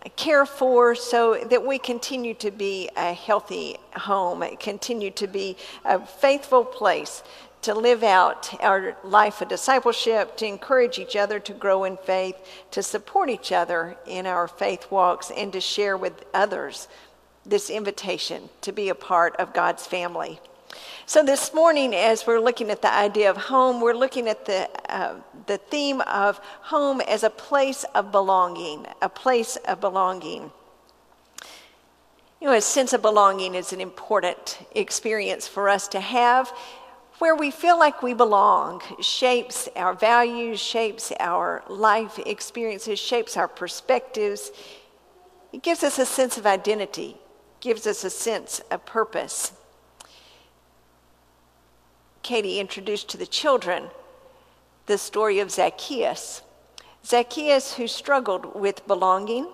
and care for, so that we continue to be a healthy home, continue to be a faithful place to live out our life of discipleship, to encourage each other to grow in faith, to support each other in our faith walks, and to share with others this invitation to be a part of God's family. So this morning, as we're looking at the idea of home, we're looking at the theme of home as a place of belonging, a place of belonging. You know, a sense of belonging is an important experience for us to have, where we feel like we belong. Shapes our values, shapes our life experiences, shapes our perspectives. It gives us a sense of identity, gives us a sense of purpose. Katie introduced to the children the story of Zacchaeus. Zacchaeus, who struggled with belonging.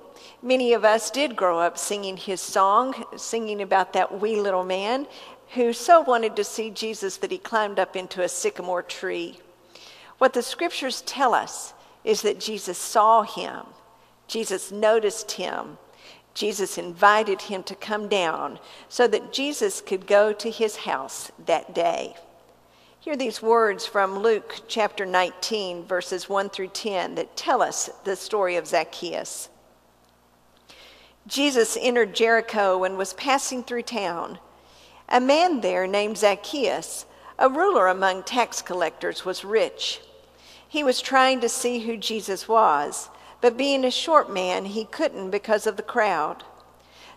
Many of us did grow up singing his song, singing about that wee little man who so wanted to see Jesus that he climbed up into a sycamore tree. What the scriptures tell us is that Jesus saw him. Jesus noticed him. Jesus invited him to come down so that Jesus could go to his house that day. Hear these words from Luke chapter 19, verses 1 through 10, that tell us the story of Zacchaeus. Jesus entered Jericho and was passing through town. A man there named Zacchaeus, a ruler among tax collectors, was rich. He was trying to see who Jesus was, but being a short man, he couldn't because of the crowd.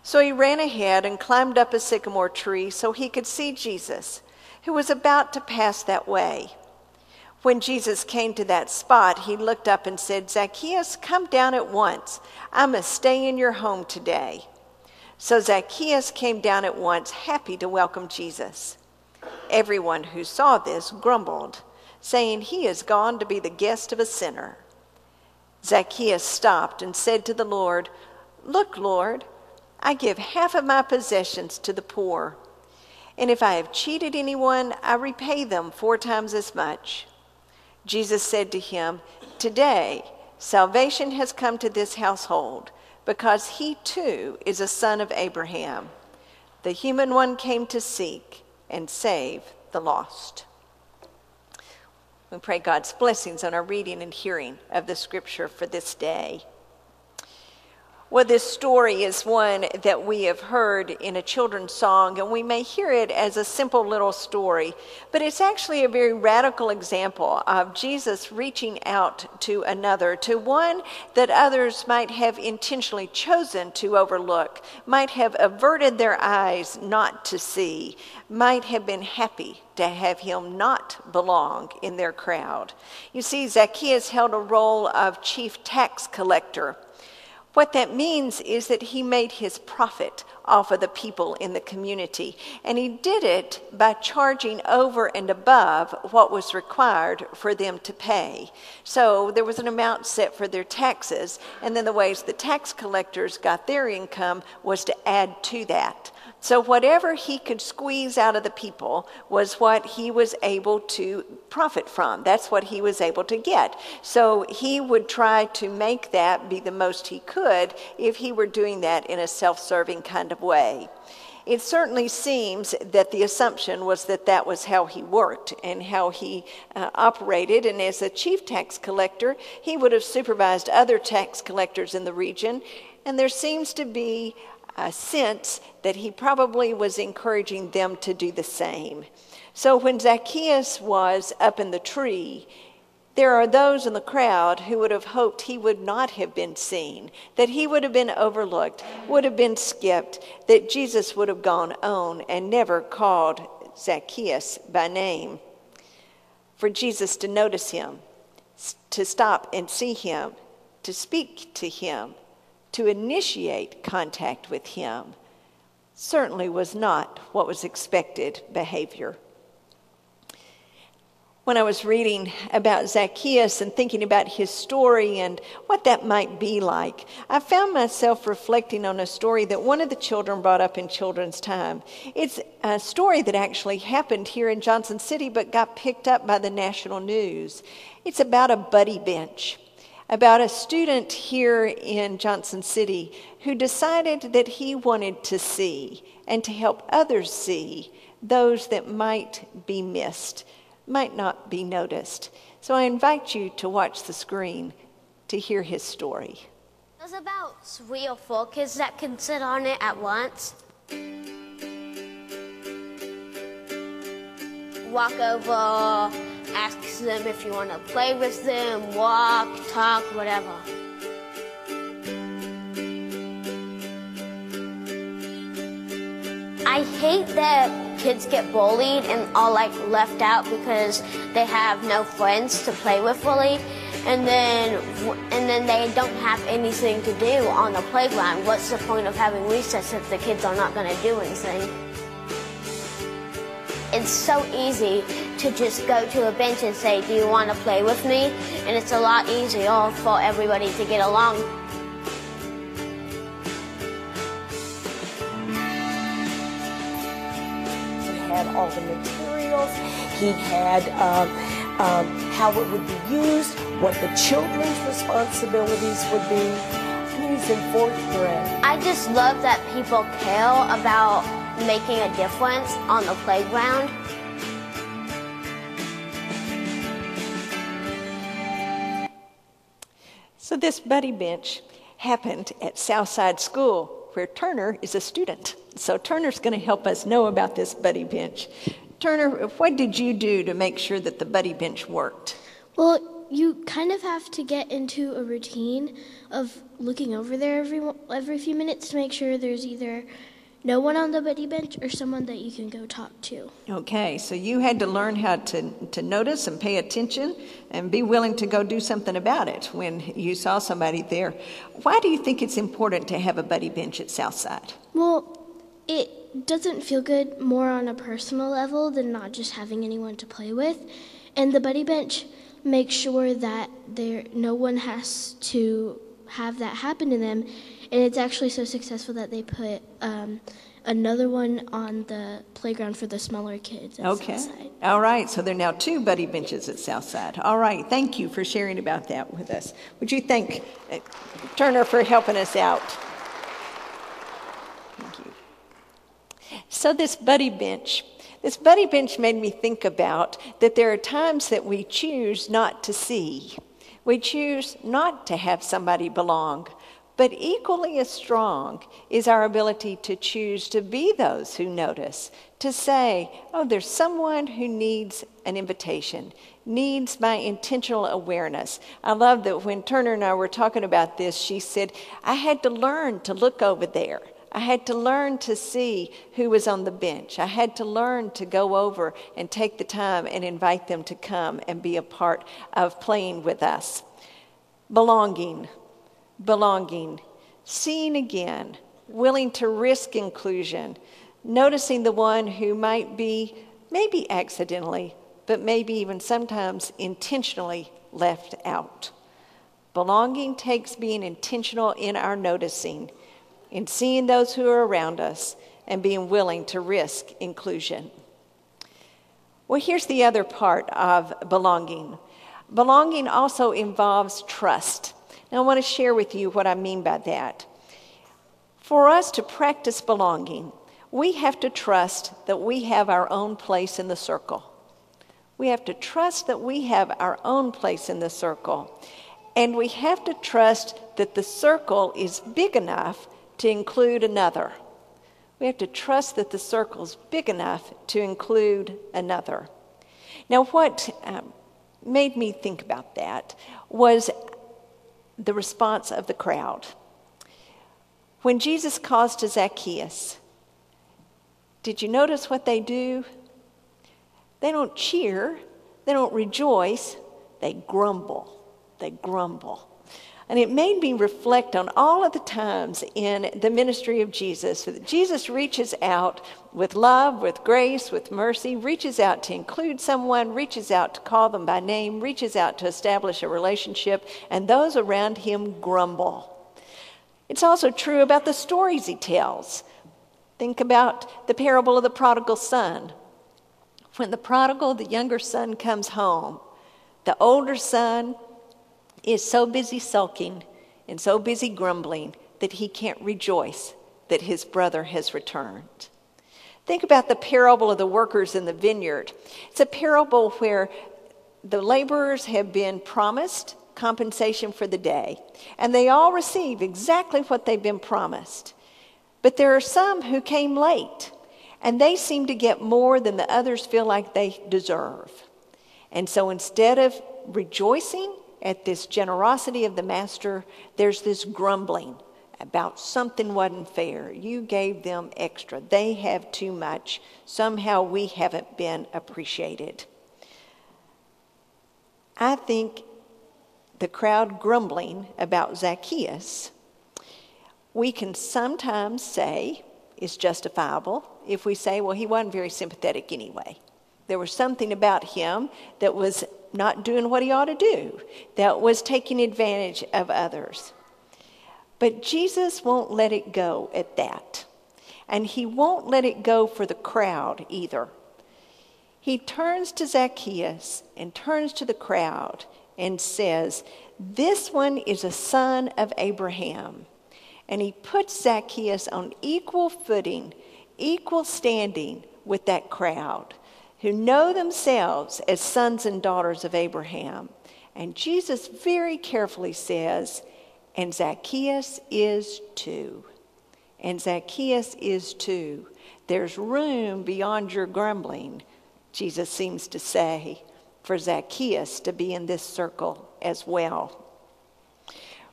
So he ran ahead and climbed up a sycamore tree so he could see Jesus, who was about to pass that way. When Jesus came to that spot, he looked up and said, "Zacchaeus, come down at once. I must stay in your home today." So Zacchaeus came down at once, happy to welcome Jesus. Everyone who saw this grumbled, saying, "He is gone to be the guest of a sinner." Zacchaeus stopped and said to the Lord, "Look, Lord, I give half of my possessions to the poor. And if I have cheated anyone, I repay them 4 times as much." Jesus said to him, "Today, salvation has come to this household, because he too is a son of Abraham. The human one came to seek and save the lost." We pray God's blessings on our reading and hearing of the scripture for this day. Well, this story is one that we have heard in a children's song, and we may hear it as a simple little story, but it's actually a very radical example of Jesus reaching out to another, to one that others might have intentionally chosen to overlook, might have averted their eyes not to see, might have been happy to have him not belong in their crowd. You see, Zacchaeus held a role of chief tax collector. What that means is that he made his profit off of the people in the community, and he did it by charging over and above what was required for them to pay. So there was an amount set for their taxes, and then the ways the tax collectors got their income was to add to that. So whatever he could squeeze out of the people was what he was able to profit from. That's what he was able to get. So he would try to make that be the most he could if he were doing that in a self-serving kind of way. It certainly seems that the assumption was that that was how he worked and how he operated. And as a chief tax collector, he would have supervised other tax collectors in the region. And there seems to be a sense that he probably was encouraging them to do the same. So when Zacchaeus was up in the tree, there are those in the crowd who would have hoped he would not have been seen, that he would have been overlooked, would have been skipped, that Jesus would have gone on and never called Zacchaeus by name. For Jesus to notice him, to stop and see him, to speak to him, to initiate contact with him, certainly was not what was expected behavior. When I was reading about Zacchaeus and thinking about his story and what that might be like, I found myself reflecting on a story that one of the children brought up in children's time. It's a story that actually happened here in Johnson City but got picked up by the national news. It's about a buddy bench. about a student here in Johnson City who decided that he wanted to see and to help others see those that might be missed, might not be noticed. So I invite you to watch the screen to hear his story. It was about 3 or 4 kids that could sit on it at once. Walk over, ask them if you want to play with them, walk, talk, whatever. I hate that kids get bullied and all left out because they have no friends to play with really, and then they don't have anything to do on the playground. What's the point of having recess if the kids are not going to do anything? It's so easy to just go to a bench and say, do you want to play with me? And it's a lot easier for everybody to get along. He had all the materials. He had how it would be used, what the children's responsibilities would be. And he's in 4th grade. I just love that people care about making a difference on the playground. So this buddy bench happened at Southside School, where Turner is a student. So Turner's going to help us know about this buddy bench. Turner, what did you do to make sure that the buddy bench worked? Well, you kind of have to get into a routine of looking over there every few minutes to make sure there's either no one on the buddy bench or someone that you can go talk to. Okay, so you had to learn how to notice and pay attention and be willing to go do something about it when you saw somebody there. Why do you think it's important to have a buddy bench at Southside? Well, it doesn't feel good more on a personal level than not just having anyone to play with. And the buddy bench makes sure that no one has to have that happen to them. And it's actually so successful that they put another one on the playground for the smaller kids at Southside. All right, so there are now 2 buddy benches at Southside. All right, thank you for sharing about that with us. Would you thank Turner for helping us out? Thank you. So this buddy bench made me think about that there are times that we choose not to see. We choose not to have somebody belong. But equally as strong is our ability to choose to be those who notice, to say, oh, there's someone who needs an invitation, needs my intentional awareness. I love that when Turner and I were talking about this, she said, I had to learn to look over there. I had to learn to see who was on the bench. I had to learn to go over and take the time and invite them to come and be a part of playing with us. Belonging, seeing again, willing to risk inclusion, noticing the one who might be, maybe accidentally, but maybe even sometimes intentionally left out. Belonging takes being intentional in our noticing, in seeing those who are around us, and being willing to risk inclusion. Well, here's the other part of belonging. Belonging also involves trust. Now, I want to share with you what I mean by that. For us to practice belonging, we have to trust that we have our own place in the circle. We have to trust that we have our own place in the circle. And we have to trust that the circle is big enough to include another. We have to trust that the circle's big enough to include another. Now, what made me think about that was the response of the crowd. When Jesus calls to Zacchaeus, did you notice what they do? They don't cheer, they don't rejoice, they grumble. They grumble. And it made me reflect on all of the times in the ministry of Jesus that Jesus reaches out with love, with grace, with mercy, reaches out to include someone, reaches out to call them by name, reaches out to establish a relationship, and those around him grumble. It's also true about the stories he tells. Think about the parable of the prodigal son. When the younger son comes home, the older son is so busy sulking and so busy grumbling that he can't rejoice that his brother has returned. Think about the parable of the workers in the vineyard. It's a parable where the laborers have been promised compensation for the day, and they all receive exactly what they've been promised. But there are some who came late, and they seem to get more than the others feel like they deserve. And so instead of rejoicing at this generosity of the master, there's this grumbling about something wasn't fair. You gave them extra. They have too much. Somehow we haven't been appreciated. I think the crowd grumbling about Zacchaeus, we can sometimes say is justifiable if we say, well, he wasn't very sympathetic anyway. There was something about him that was not doing what he ought to do, that was taking advantage of others. But Jesus won't let it go at that. And he won't let it go for the crowd either. He turns to Zacchaeus and turns to the crowd and says, this one is a son of Abraham. And he puts Zacchaeus on equal footing, equal standing with that crowd who know themselves as sons and daughters of Abraham. And Jesus very carefully says, and Zacchaeus is too. And Zacchaeus is too. There's room beyond your grumbling, Jesus seems to say, for Zacchaeus to be in this circle as well.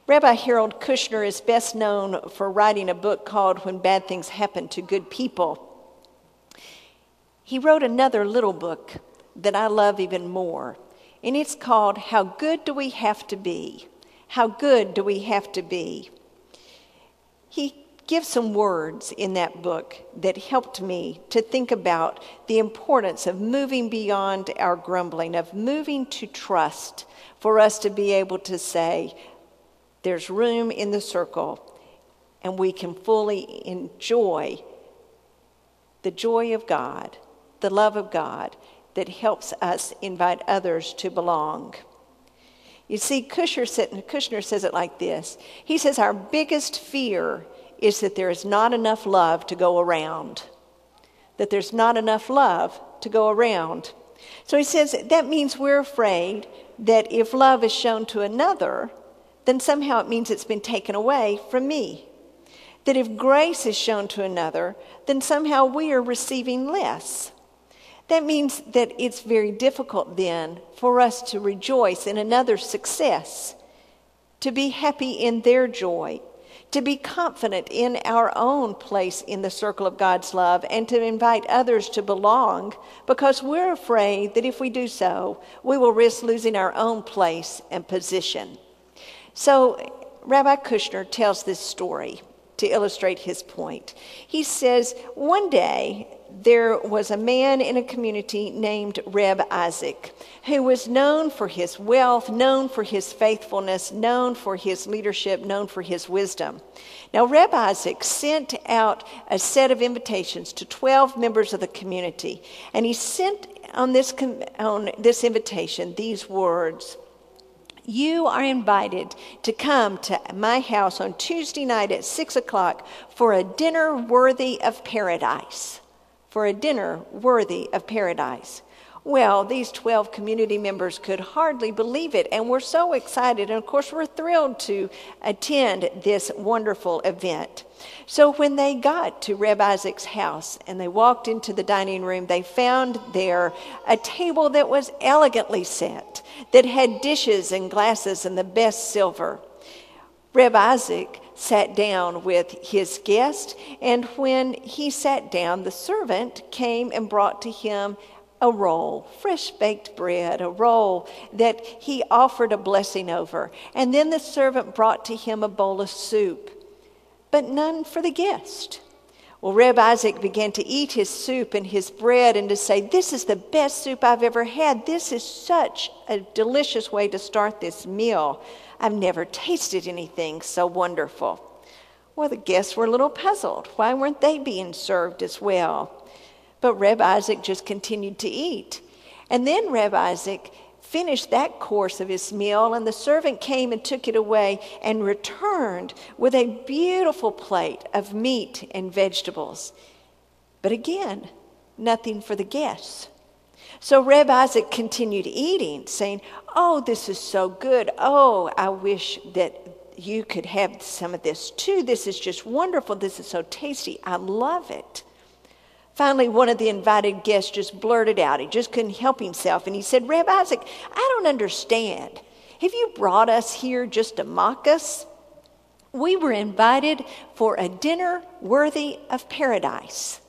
Rabbi Harold Kushner is best known for writing a book called When Bad Things Happen to Good People. He wrote another little book that I love even more, and it's called How Good Do We Have to Be? How good do we have to be? He gives some words in that book that helped me to think about the importance of moving beyond our grumbling, of moving to trust, for us to be able to say, there's room in the circle, and we can fully enjoy the joy of God, the love of God that helps us invite others to belong. You see, Kushner says it like this. He says our biggest fear is that there is not enough love to go around. That there's not enough love to go around. So he says that means we're afraid that if love is shown to another, then somehow it means it's been taken away from me. That if grace is shown to another, then somehow we are receiving less. That means that it's very difficult then for us to rejoice in another's success, to be happy in their joy, to be confident in our own place in the circle of God's love, and to invite others to belong, because we're afraid that if we do so, we will risk losing our own place and position. So Rabbi Kushner tells this story to illustrate his point. He says, one day there was a man in a community named Reb Isaac, who was known for his wealth, known for his faithfulness, known for his leadership, known for his wisdom. Now, Reb Isaac sent out a set of invitations to 12 members of the community, and he sent on this invitation these words: you are invited to come to my house on Tuesday night at 6 o'clock for a dinner worthy of paradise. For a dinner worthy of paradise. Well, these 12 community members could hardly believe it, and were so excited. And of course, we're thrilled to attend this wonderful event. So when they got to Reb Isaac's house and they walked into the dining room, they found there a table that was elegantly set, that had dishes and glasses and the best silver. Reb Isaac sat down with his guest, and when he sat down, the servant came and brought to him a roll, fresh baked bread, a roll that he offered a blessing over. And then the servant brought to him a bowl of soup, but none for the guest. Well, Reb Isaac began to eat his soup and his bread and to say, this is the best soup I've ever had. This is such a delicious way to start this meal. I've never tasted anything so wonderful. Well, the guests were a little puzzled. Why weren't they being served as well? But Reb Isaac just continued to eat. And then Reb Isaac finished that course of his meal, and the servant came and took it away and returned with a beautiful plate of meat and vegetables. But again, nothing for the guests. So Reb Isaac continued eating, saying, "Oh, this is so good. Oh, I wish that you could have some of this too. This is just wonderful. This is so tasty. I love it." Finally, one of the invited guests just blurted out. He just couldn't help himself. And he said, "Reb Isaac, I don't understand. Have you brought us here just to mock us? We were invited for a dinner worthy of paradise.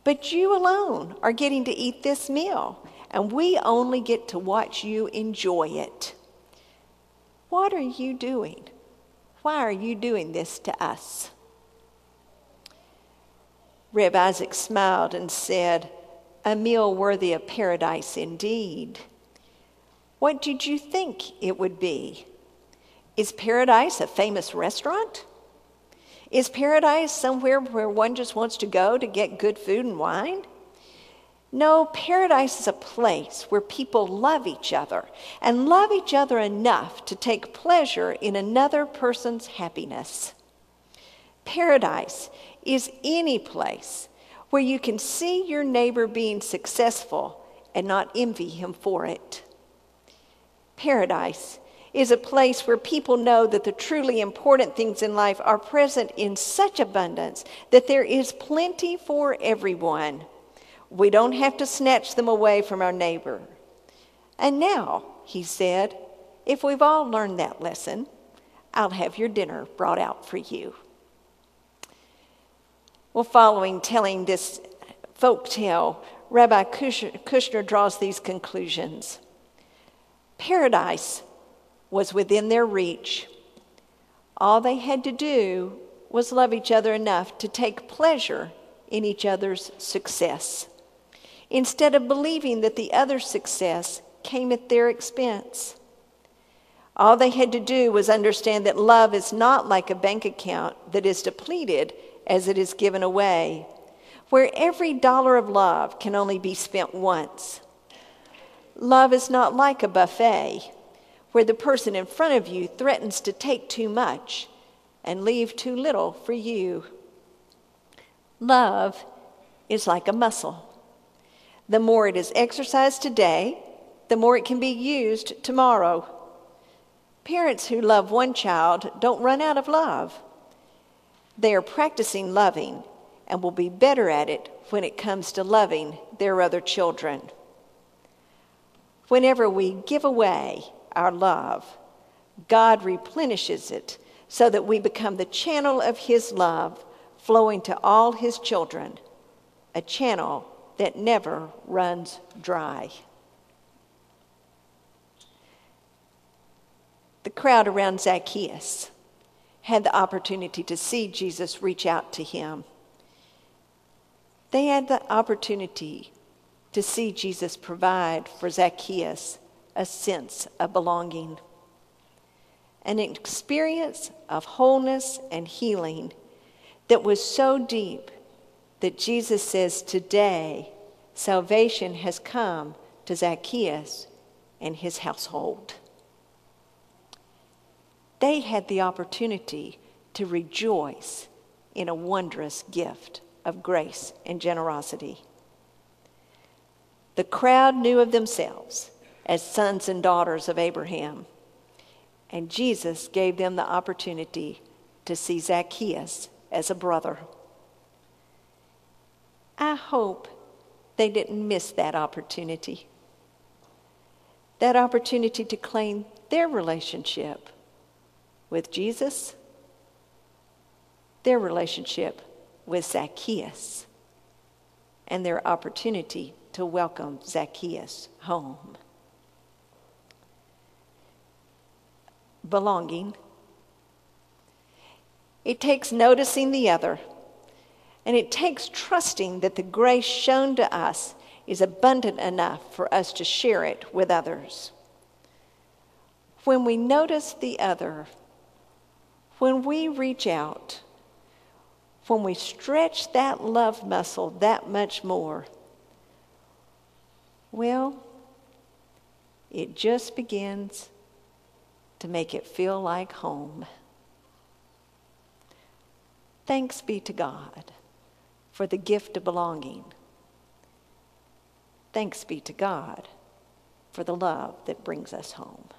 But you alone are getting to eat this meal, and we only get to watch you enjoy it. What are you doing? Why are you doing this to us?" Reb Isaac smiled and said, "A meal worthy of paradise indeed. What did you think it would be? Is paradise a famous restaurant? Is paradise somewhere where one just wants to go to get good food and wine? No, paradise is a place where people love each other and love each other enough to take pleasure in another person's happiness. Paradise is any place where you can see your neighbor being successful and not envy him for it. Paradise is a place where people know that the truly important things in life are present in such abundance that there is plenty for everyone. We don't have to snatch them away from our neighbor. And now," he said, "if we've all learned that lesson, I'll have your dinner brought out for you." Well, following telling this folk tale, Rabbi Kushner draws these conclusions. Paradise was within their reach. All they had to do was love each other enough to take pleasure in each other's success, instead of believing that the other's success came at their expense. All they had to do was understand that love is not like a bank account that is depleted as it is given away, where every dollar of love can only be spent once. Love is not like a buffet, where the person in front of you threatens to take too much and leave too little for you. Love is like a muscle. The more it is exercised today, the more it can be used tomorrow. Parents who love one child don't run out of love. They are practicing loving and will be better at it when it comes to loving their other children. Whenever we give away our love, God replenishes it so that we become the channel of His love flowing to all His children, a channel that never runs dry. The crowd around Zacchaeus had the opportunity to see Jesus reach out to him. They had the opportunity to see Jesus provide for Zacchaeus a sense of belonging, an experience of wholeness and healing that was so deep that Jesus says, "Today, salvation has come to Zacchaeus and his household." They had the opportunity to rejoice in a wondrous gift of grace and generosity. The crowd knew of themselves as sons and daughters of Abraham, and Jesus gave them the opportunity to see Zacchaeus as a brother. I hope they didn't miss that opportunity to claim their relationship with Jesus, their relationship with Zacchaeus, and their opportunity to welcome Zacchaeus home. Belonging. It takes noticing the other, and it takes trusting that the grace shown to us is abundant enough for us to share it with others. When we notice the other, when we reach out, when we stretch that love muscle that much more, well, it just begins to make it feel like home. Thanks be to God for the gift of belonging. Thanks be to God for the love that brings us home.